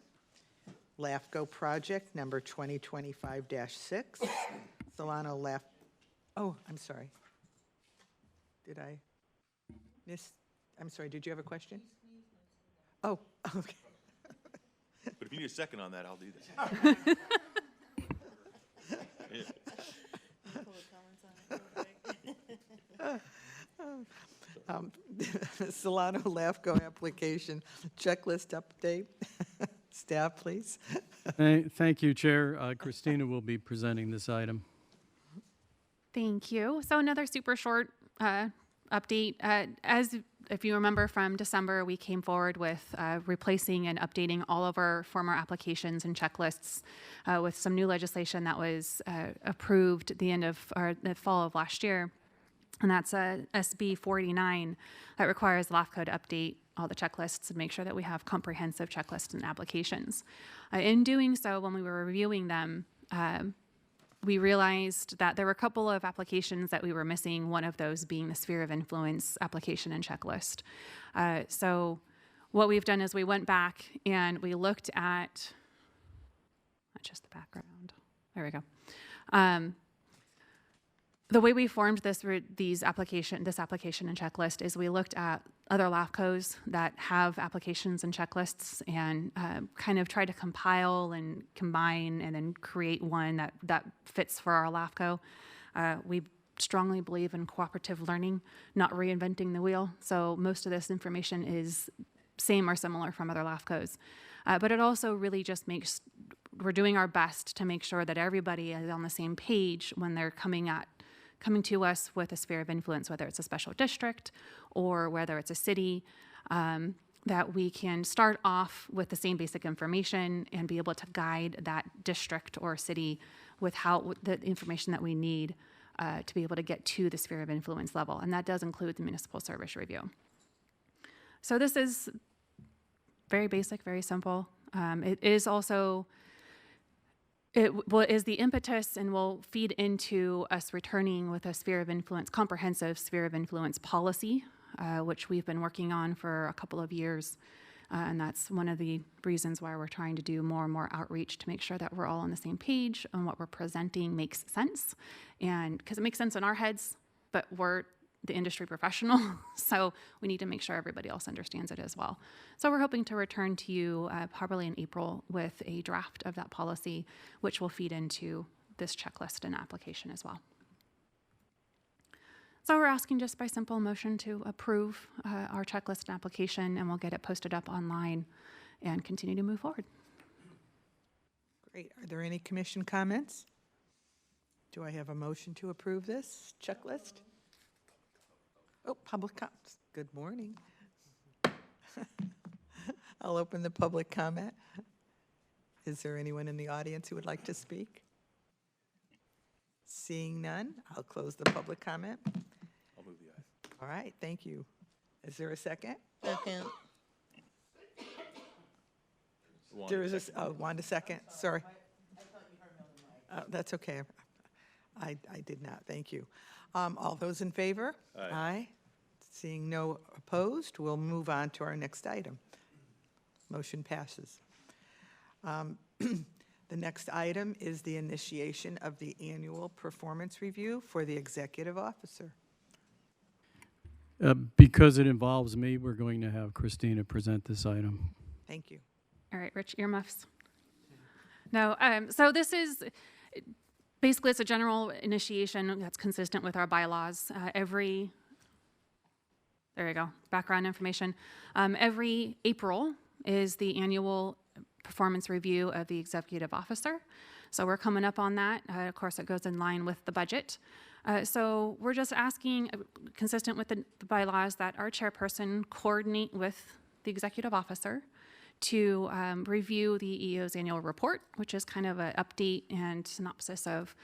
LAFCO project number 2025-6, Solano LAFCO. Oh, I'm sorry. Did I miss? I'm sorry, did you have a question? Oh, okay. But if you need a second on that, I'll do that. Solano LAFCO application checklist update. Staff, please. Thank you, Chair. Christina will be presenting this item. Thank you. So another super short update. As if you remember from December, we came forward with replacing and updating all of our former applications and checklists with some new legislation that was approved at the end of or the fall of last year. And that's SB 49 that requires LAFCO to update all the checklists and make sure that we have comprehensive checklists and applications. In doing so, when we were reviewing them, we realized that there were a couple of applications that we were missing, one of those being the sphere of influence application and checklist. So what we've done is we went back and we looked at, not just the background, there we go. The way we formed this application and checklist is we looked at other LAFCOs that have applications and checklists and kind of tried to compile and combine and then create one that fits for our LAFCO. We strongly believe in cooperative learning, not reinventing the wheel. So most of this information is same or similar from other LAFCOs. But it also really just makes, we're doing our best to make sure that everybody is on the same page when they're coming to us with a sphere of influence, whether it's a special district or whether it's a city, that we can start off with the same basic information and be able to guide that district or city with the information that we need to be able to get to the sphere of influence level. And that does include the municipal service review. So this is very basic, very simple. It is also is the impetus and will feed into us returning with a sphere of influence, comprehensive sphere of influence policy, which we've been working on for a couple of years. And that's one of the reasons why we're trying to do more and more outreach to make sure that we're all on the same page and what we're presenting makes sense. And because it makes sense in our heads, but we're the industry professional, so we need to make sure everybody else understands it as well. So we're hoping to return to you probably in April with a draft of that policy, which will feed into this checklist and application as well. So we're asking just by simple motion to approve our checklist and application, and we'll get it posted up online and continue to move forward. Great. Are there any commission comments? Do I have a motion to approve this checklist? Oh, public comments. Good morning. I'll open the public comment. Is there anyone in the audience who would like to speak? Seeing none, I'll close the public comment. I'll move the item. All right, thank you. Is there a second? Second. There is a, Wanda second, sorry. That's okay. I did not, thank you. All those in favor? Aye. Seeing no opposed, we'll move on to our next item. Motion passes. The next item is the initiation of the annual performance review for the executive officer. Because it involves me, we're going to have Christina present this item. Thank you. All right, Rich, earmuffs. No, so this is, basically it's a general initiation that's consistent with our bylaws. There you go, background information. Every April is the annual performance review of the executive officer. So we're coming up on that. Of course, it goes in line with the budget. So we're just asking, consistent with the bylaws, that our chairperson coordinate with the executive officer to review the EEO's annual report, which is kind of an update and synopsis of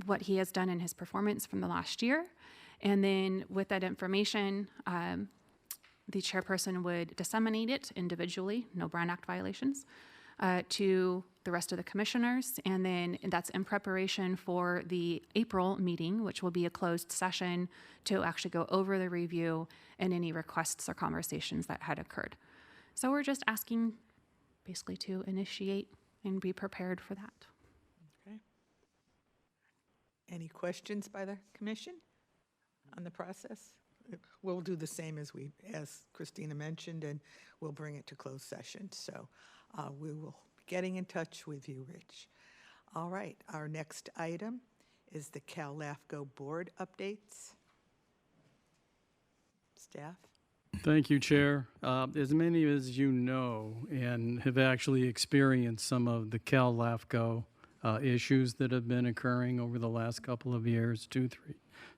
what he has done in his performance from the last year. And then with that information, the chairperson would disseminate it individually, no Brown Act violations, to the rest of the commissioners. And then that's in preparation for the April meeting, which will be a closed session to actually go over the review and any requests or conversations that had occurred. So we're just asking basically to initiate and be prepared for that. Okay. Any questions by the commission on the process? We'll do the same as Christina mentioned, and we'll bring it to closed session. So we will be getting in touch with you, Rich. All right, our next item is the Cal LAFCO board updates. Staff? Thank you, Chair. As many as you know and have actually experienced some of the Cal LAFCO issues that have been occurring over the last couple of years,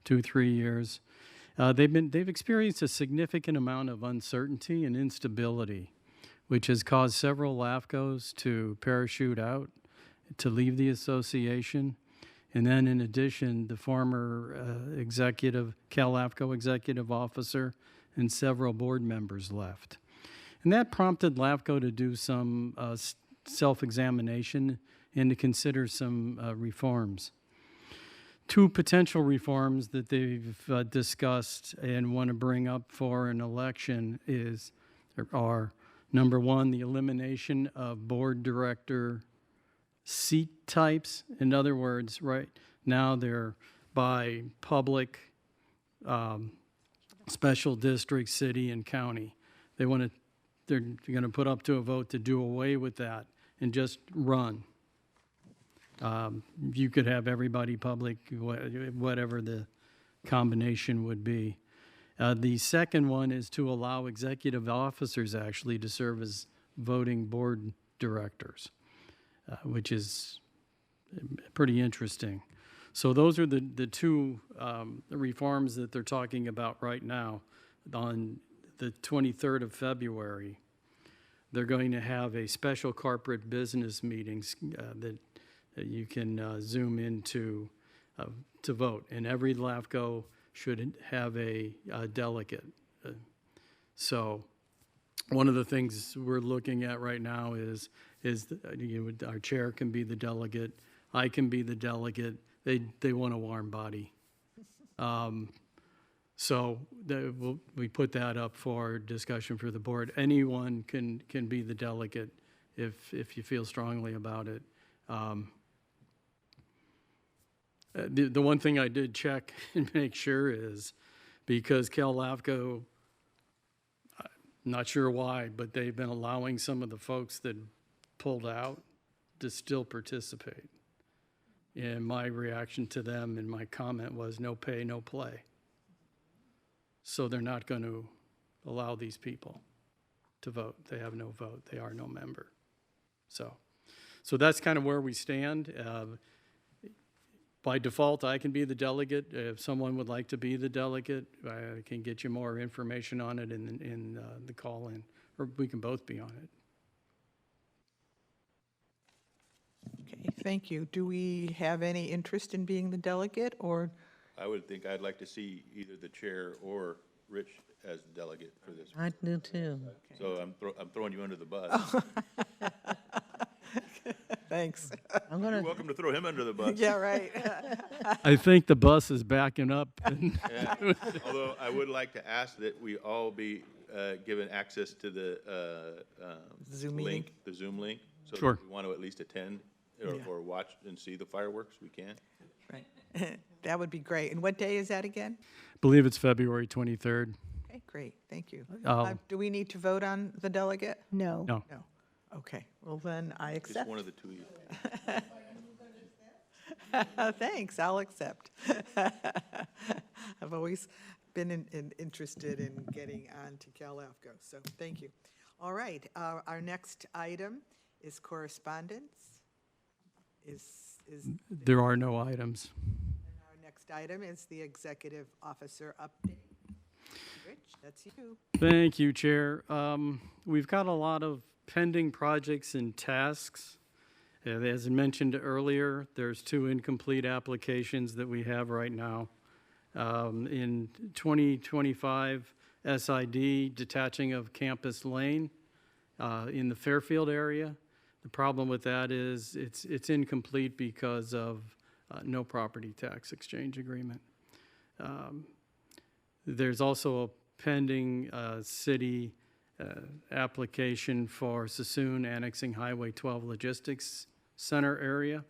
three years, they've experienced a significant amount of uncertainty and instability, which has caused several LAFCOs to parachute out, to leave the association. And then in addition, the former Cal LAFCO executive officer and several board members left. And that prompted LAFCO to do some self-examination and to consider some reforms. Two potential reforms that they've discussed and want to bring up for an election are, number one, the elimination of board director seat types. In other words, right now they're by public, special district, city, and county. They're going to put up to a vote to do away with that and just run. You could have everybody public, whatever the combination would be. The second one is to allow executive officers actually to serve as voting board directors, which is pretty interesting. So those are the two reforms that they're talking about right now. On the 23rd of February, they're going to have a special corporate business meetings that you can zoom into to vote. And every LAFCO should have a delegate. So one of the things we're looking at right now is our chair can be the delegate, I can be the delegate. They want a warm body. So we put that up for discussion for the board. Anyone can be the delegate if you feel strongly about it. The one thing I did check and make sure is because Cal LAFCO, not sure why, but they've been allowing some of the folks that pulled out to still participate. And my reaction to them and my comment was no pay, no play. So they're not going to allow these people to vote. They have no vote. They are no member. So that's kind of where we stand. By default, I can be the delegate. If someone would like to be the delegate, I can get you more information on it in the call-in, or we can both be on it. Okay, thank you. Do we have any interest in being the delegate, or? I would think I'd like to see either the chair or Rich as the delegate for this. I do too. So I'm throwing you under the bus. Thanks. You're welcome to throw him under the bus. Yeah, right. I think the bus is backing up. Yeah. Although I would like to ask that we all be given access to the Zoom meeting. link, the Zoom link. So Sure. if we want to at least attend or watch and see the fireworks, we can. Right. That would be great. And what day is that again? I believe it's February 23rd. Okay, great. Thank you. Oh. Do we need to vote on the delegate? No. No. No. Okay, well then I Just accept. one of the two of you. Thanks, I'll accept. I've always been interested in getting on to Cal LAFCO, so thank you. All right, our next item is correspondence. There are no items. Our next item is the executive officer update. Rich, that's you. Thank you, Chair. We've got a lot of pending projects and tasks. As mentioned earlier, there's 2 incomplete applications that we have right now. In 2025 SID, detaching of Campus Lane in the Fairfield area. The problem with that is it's incomplete because of no property tax exchange agreement. There's also a pending city application for Sassoon annexing Highway 12 Logistics Center area,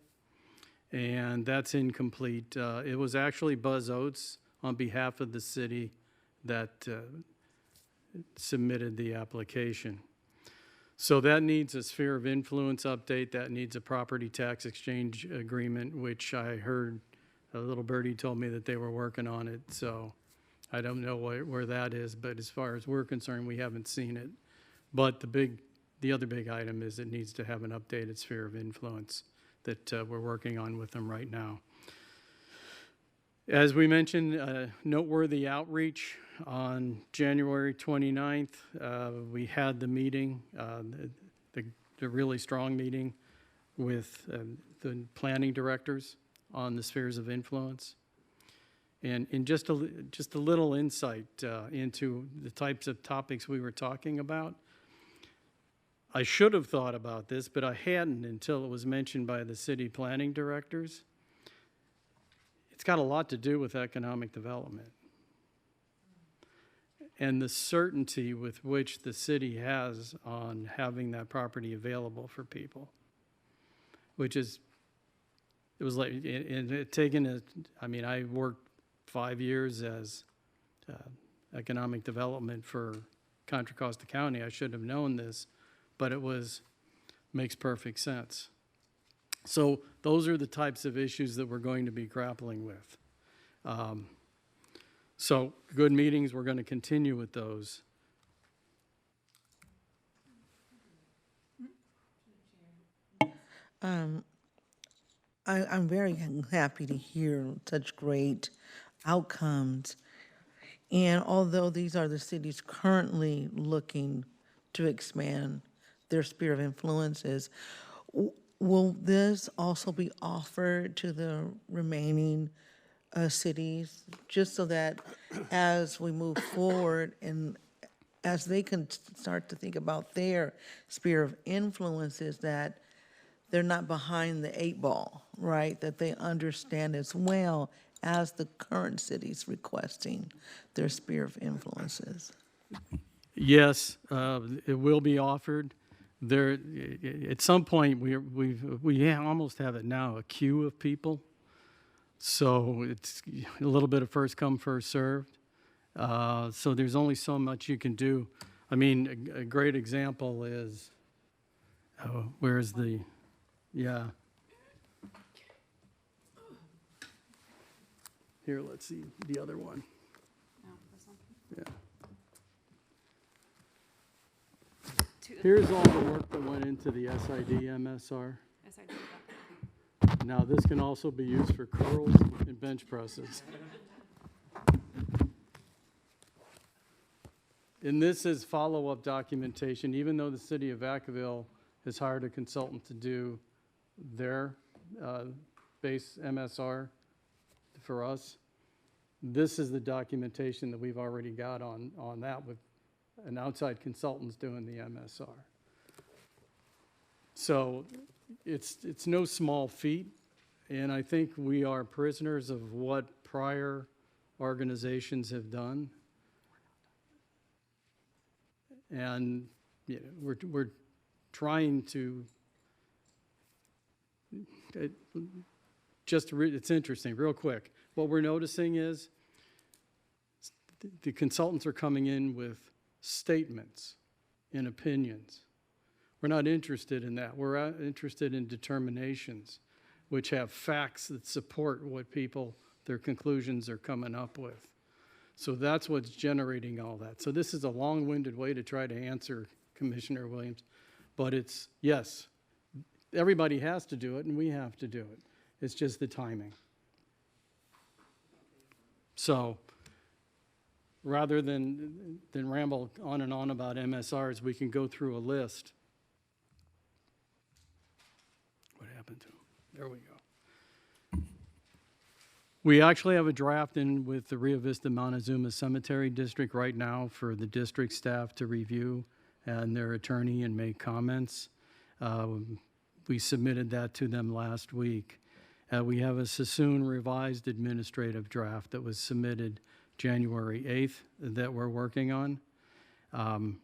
and that's incomplete. It was actually Buzz Oates on behalf of the city that submitted the application. So that needs a sphere of influence update, that needs a property tax exchange agreement, which I heard a little birdie told me that they were working on it, so I don't know where that is, but as far as we're concerned, we haven't seen it. But the other big item is it needs to have an updated sphere of influence that we're working on with them right now. As we mentioned, noteworthy outreach on January 29th. We had the meeting, the really strong meeting with the planning directors on the spheres of influence. And just a little insight into the types of topics we were talking about. I should have thought about this, but I hadn't until it was mentioned by the city planning directors. It's got a lot to do with economic development and the certainty with which the city has on having that property available for people, which is, it was like, I worked 5 years as economic development for Contra Costa County. I should have known this, but makes perfect sense. So those are the types of issues that we're going to be grappling with. So good meetings, we're going to continue with those. I'm very happy to hear such great outcomes. And although these are the cities currently looking to expand their sphere of influences, will this also be offered to the remaining cities, just so that as we move forward and as they can start to think about their sphere of influences, that they're not behind the 8 ball, right? That they understand as well as the current cities requesting their sphere of influences. Yes, it will be offered. There, at some point, we almost have it now, a queue of people. So it's a little bit of first come, first served. So there's only so much you can do. I mean, a great example is, where's the, yeah. Here, let's see the other one. Yeah. Here's all the work that went into the SID MSR. Now, this can also be used for curls and bench presses. And this is follow-up documentation. Even though the city of Vacaville has hired a consultant to do their base MSR for us, this is the documentation that we've already got on that with an outside consultant's doing the MSR. So it's no small feat, and I think we are prisoners of what prior organizations have done. And you know, we're trying to, it's interesting, real quick. What we're noticing is the consultants are coming in with statements and opinions. We're not interested in that. We're interested in determinations, which have facts that support what their conclusions are coming up with. So that's what's generating all that. So this is a long-winded way to try to answer Commissioner Williams, but it's, yes, everybody has to do it and we have to do it. It's just the timing. So rather than ramble on and on about MSRs, we can go through a list. What happened to them? There we go. We actually have a draft in with the Rio Vista Montezuma Cemetery District right now for the district staff to review and their attorney and make comments. We submitted that to them last week. We have a Sassoon revised administrative draft that was submitted January 8th that we're working on. And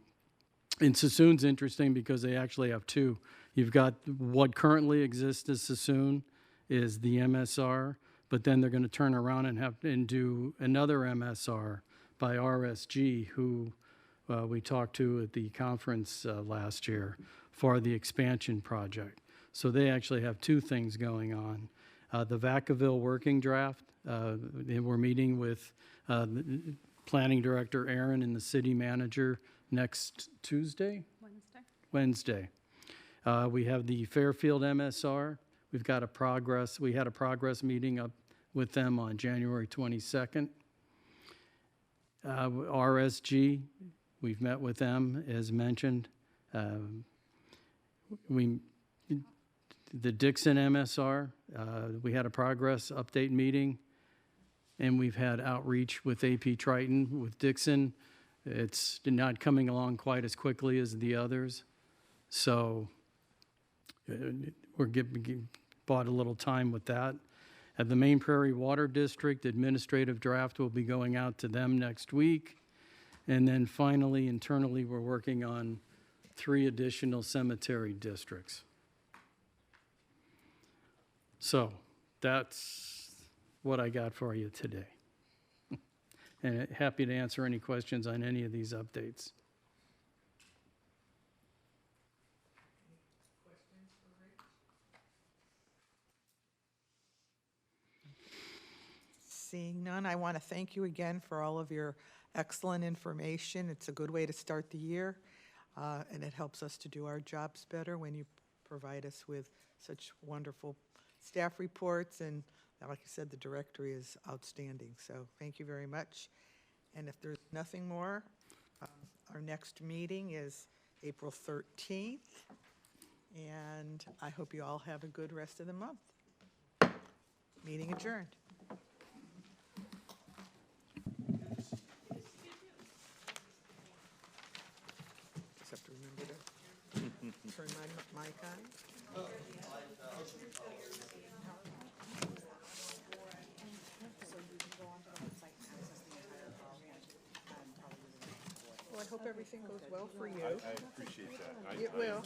Sassoon's interesting because they actually have two. You've got what currently exists as Sassoon is the MSR, but then they're going to turn around and do another MSR by RSG, who we talked to at the conference last year for the expansion project. So they actually have two things going on. The Vacaville working draft, we're meeting with planning director Aaron and the city manager next Tuesday? Wednesday. We have the Fairfield MSR. We had a progress meeting up with them on January 22nd. RSG, we've met with them, as mentioned. The Dixon MSR, we had a progress update meeting, and we've had outreach with AP Triton. With Dixon, it's not coming along quite as quickly as the others, so we're bought a little time with that. At the Main Prairie Water District, administrative draft will be going out to them next week. And then finally, internally, we're working on 3 additional cemetery districts. So that's what I got for you today. And happy to answer any questions on any of these updates. Seeing none, I want to thank you again for all of your excellent information. It's a good way to start the year, and it helps us to do our jobs better when you provide us with such wonderful staff reports, and like you said, the directory is outstanding, so thank you very much. And if there's nothing more, our next meeting is April 13th, and I hope you all have a good rest of the month. Meeting adjourned. Just have to remember to turn my mic on. Well, I hope everything goes well for you. I appreciate that. It will.